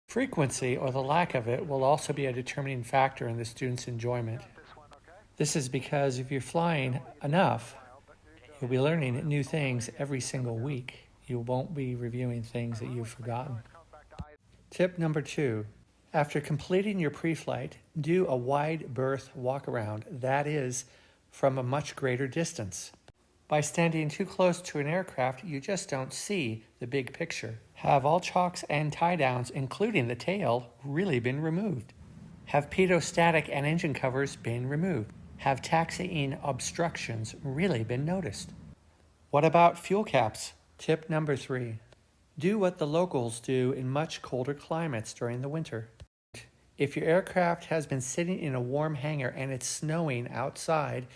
Frequency, or the lack of it, will also be a determining factor in the student's enjoyment. This is because if you're flying enough, you'll be learning new things every single week. You won't be reviewing things that you've forgotten. Tip number 2. After completing your pre-flight, do a wide berth walkaround, that is, from a much greater distance. By standing too close to an aircraft, you just don't see the big picture. Have all chocks and tie-downs, including the tail, really been removed? Have pitot-static and engine covers been removed? Have taxiing obstructions really been noticed? What about fuel caps? Tip number 3. Do what the locals do in much colder climates during the winter. If your aircraft has been sitting in a warm hangar and it's snowing outside,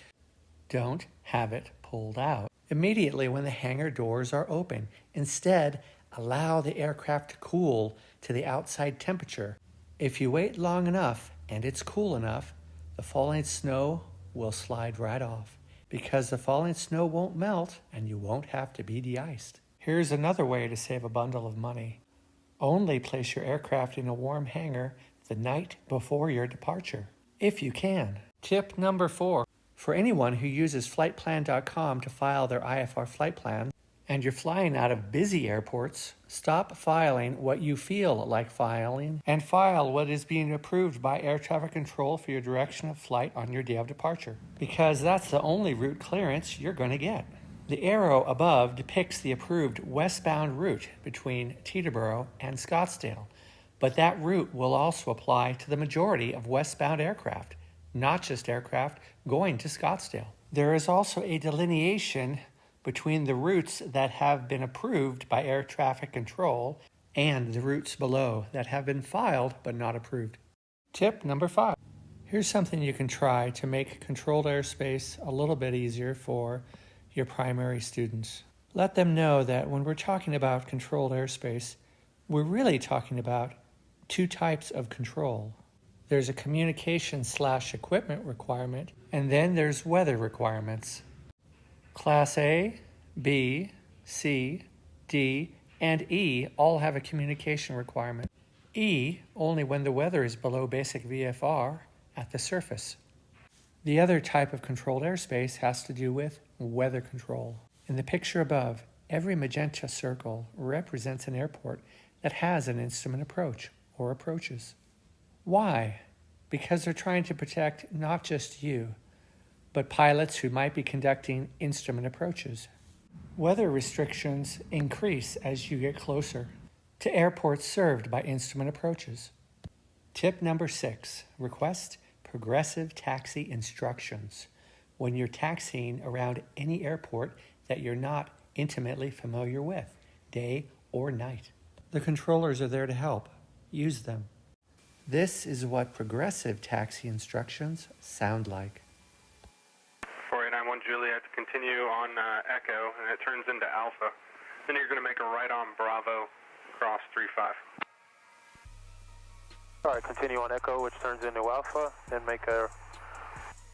don't have it pulled out immediately when the hangar doors are open. Instead, allow the aircraft to cool to the outside temperature. If you wait long enough and it's cool enough, the falling snow will slide right off because the falling snow won't melt and you won't have to be de-iced. Here's another way to save a bundle of money. Only place your aircraft in a warm hangar the night before your departure, if you can. Tip number 4. For anyone who uses flightplan.com to file their IFR flight plan, and you're flying out of busy airports, stop filing what you feel like filing and file what is being approved by air traffic control for your direction of flight on your day of departure, because that's the only route clearance you're going to get. The arrow above depicts the approved westbound route between Teterboro and Scottsdale, but that route will also apply to the majority of westbound aircraft, not just aircraft going to Scottsdale. There is also a delineation between the routes that have been approved by air traffic control and the routes below that have been filed but not approved. Tip number 5. Here's something you can try to make controlled airspace a little bit easier for your primary students. Let them know that when we're talking about controlled airspace, we're really talking about 2 types of control. There's a communication/equipment requirement, and then there's weather requirements. Class A, B, C, D, and E all have a communication requirement. E only when the weather is below basic VFR at the surface. The other type of controlled airspace has to do with weather control. In the picture above, every magenta circle represents an airport that has an instrument approach or approaches. Why? Because they're trying to protect not just you, but pilots who might be conducting instrument approaches. Weather restrictions increase as you get closer to airports served by instrument approaches. Tip number 6, request progressive taxi instructions when you're taxiing around any airport that you're not intimately familiar with, day or night. The controllers are there to help. Use them. This is what progressive taxi instructions sound like. 4891 Juliet, continue on Echo, and it turns into Alpha. Then you're going to make a right on Bravo, cross 35. All right, continue on Echo, which turns into Alpha, then make a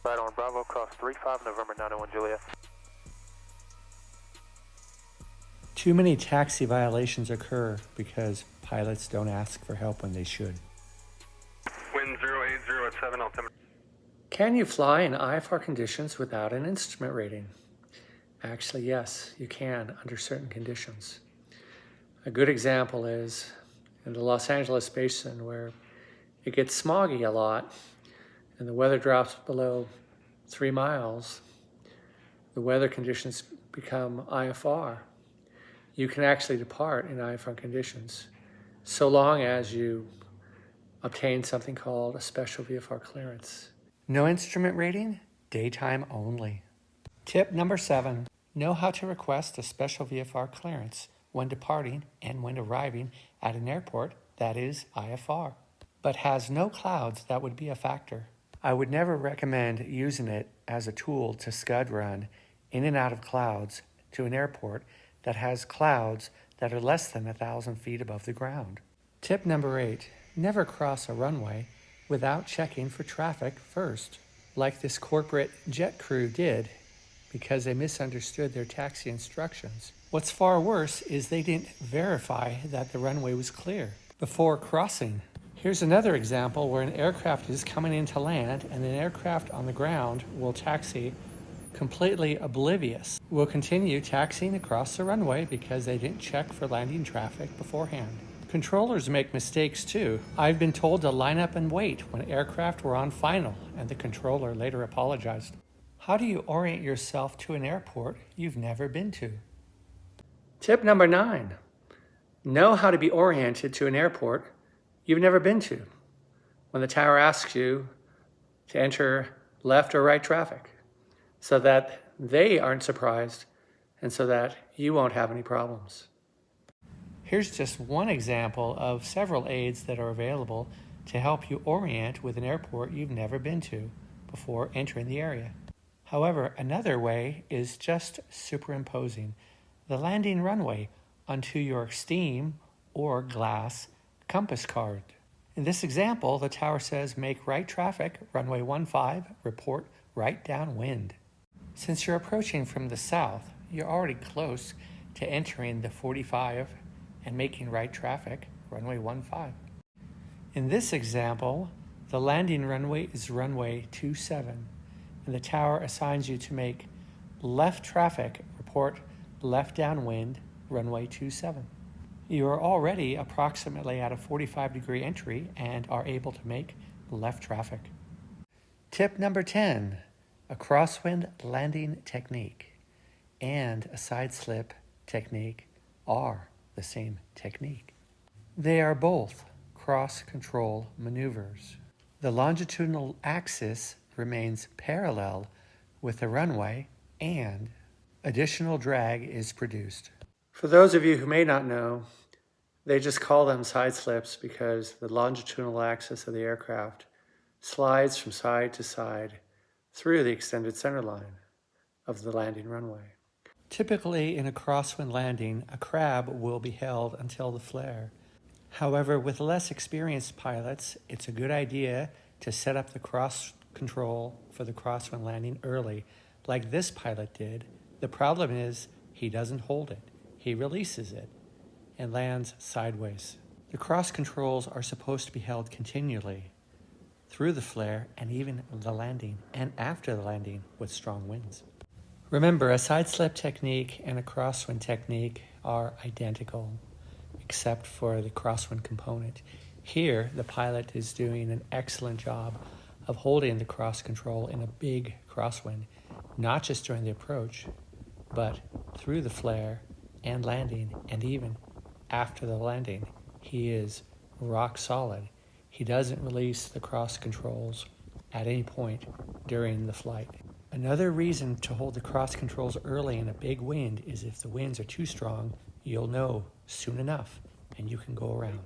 right on Bravo, cross 35, November 91 Juliet. Too many taxi violations occur because pilots don't ask for help when they should. Wind 080 at 7 altimeter. Can you fly in IFR conditions without an instrument rating? Actually, yes, you can under certain conditions. A good example is in the Los Angeles basin where it gets smoggy a lot and the weather drops below 3 miles. The weather conditions become IFR. You can actually depart in IFR conditions so long as you obtain something called a special VFR clearance. No instrument rating, daytime only. Tip number 7, know how to request a special VFR clearance when departing and when arriving at an airport that is IFR, but has no clouds that would be a factor. I would never recommend using it as a tool to scud run in and out of clouds to an airport that has clouds that are less than 1,000 feet above the ground. Tip number 8, never cross a runway without checking for traffic first, like this corporate jet crew did because they misunderstood their taxi instructions. What's far worse is they didn't verify that the runway was clear. before crossing. Here's another example where an aircraft is coming in to land and an aircraft on the ground will taxi completely oblivious. Will continue taxiing across the runway because they didn't check for landing traffic beforehand. Controllers make mistakes too. I've been told to line up and wait when aircraft were on final, and the controller later apologized. How do you orient yourself to an airport you've never been to? Tip number 9. Know how to be oriented to an airport you've never been to when the tower asks you to enter left or right traffic, so that they aren't surprised and so that you won't have any problems. Here's just one example of several aids that are available to help you orient with an airport you've never been to before entering the area. However, another way is just superimposing the landing runway onto your steam or glass compass card. In this example, the tower says make right traffic, runway 15, report right downwind. Since you're approaching from the south, you're already close to entering the 45 and making right traffic, runway 15. In this example, the landing runway is runway 27, and the tower assigns you to make left traffic, report left downwind, runway 27. You are already approximately at a 45-degree entry and are able to make left traffic. Tip number 10, a crosswind landing technique and a side slip technique are the same technique. They are both cross-control maneuvers. The longitudinal axis remains parallel with the runway and additional drag is produced. For those of you who may not know, they just call them side slips because the longitudinal axis of the aircraft slides from side to side through the extended center line of the landing runway. Typically, in a crosswind landing, a crab will be held until the flare. However, with less experienced pilots, it's a good idea to set up the cross control for the crosswind landing early, like this pilot did. The problem is he doesn't hold it. He releases it and lands sideways. The cross controls are supposed to be held continually through the flare and even the landing and after the landing with strong winds. Remember, a side slip technique and a crosswind technique are identical, except for the crosswind component. Here, the pilot is doing an excellent job of holding the cross control in a big crosswind, not just during the approach, but through the flare and landing, and even after the landing. He is rock solid. He doesn't release the cross controls at any point during the flight. Another reason to hold the cross controls early in a big wind is if the winds are too strong, you'll know soon enough and you can go around.